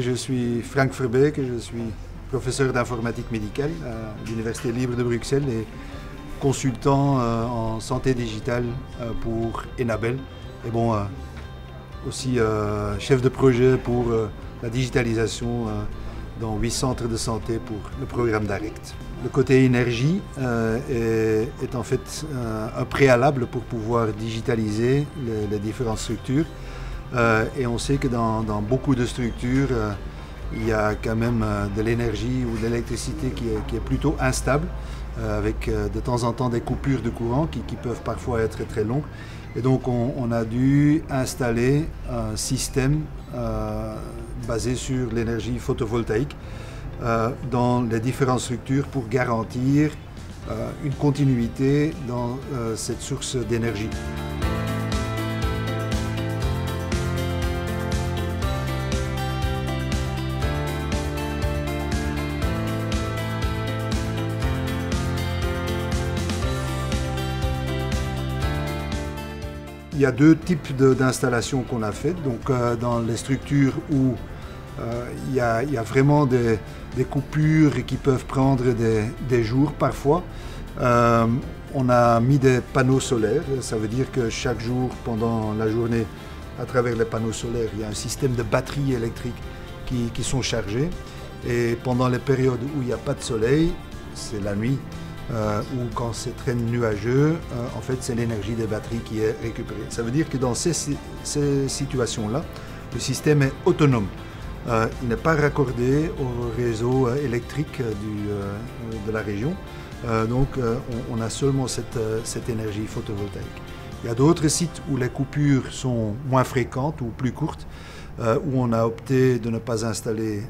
je suis Frank Verbeek, je suis professeur d'informatique médicale à l'Université libre de Bruxelles et consultant en santé digitale pour Enabel. Et bon, aussi chef de projet pour la digitalisation dans 8 centres de santé pour le programme DIRECT. Le côté énergie est en fait un préalable pour pouvoir digitaliser les différentes structures. Et on sait que dans beaucoup de structures, il y a quand même de l'énergie ou de l'électricité qui est plutôt instable, avec de temps en temps des coupures de courant qui peuvent parfois être très longues. Et donc on a dû installer un système basé sur l'énergie photovoltaïque dans les différentes structures pour garantir une continuité dans cette source d'énergie. Il y a deux types d'installations qu'on a faites. Donc, dans les structures où il y a vraiment des coupures qui peuvent prendre des jours parfois, on a mis des panneaux solaires. Ça veut dire que chaque jour, pendant la journée, à travers les panneaux solaires, il y a un système de batteries électriques qui sont chargées. Et pendant les périodes où il n'y a pas de soleil, c'est la nuit, ou quand c'est très nuageux, en fait c'est l'énergie des batteries qui est récupérée. Ça veut dire que dans ces situations-là, le système est autonome. Il n'est pas raccordé au réseau électrique de la région, donc on a seulement cette énergie photovoltaïque. Il y a d'autres sites où les coupures sont moins fréquentes ou plus courtes, où on a opté de ne pas installer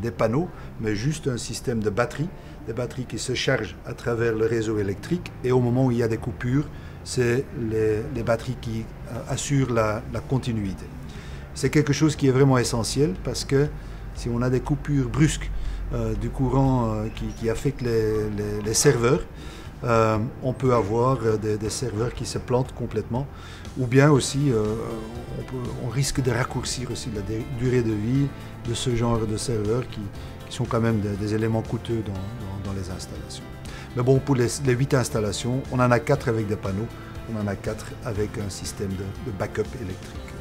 des panneaux, mais juste un système de batteries, des batteries qui se chargent à travers le réseau électrique, et au moment où il y a des coupures, c'est les batteries qui assurent la continuité. C'est quelque chose qui est vraiment essentiel parce que si on a des coupures brusques du courant qui affectent les serveurs, on peut avoir des serveurs qui se plantent complètement, ou bien aussi on risque de raccourcir aussi la durée de vie de ce genre de serveurs qui sont quand même des éléments coûteux dans les installations. Mais bon, pour les 8 installations, on en a 4 avec des panneaux, on en a 4 avec un système de backup électrique.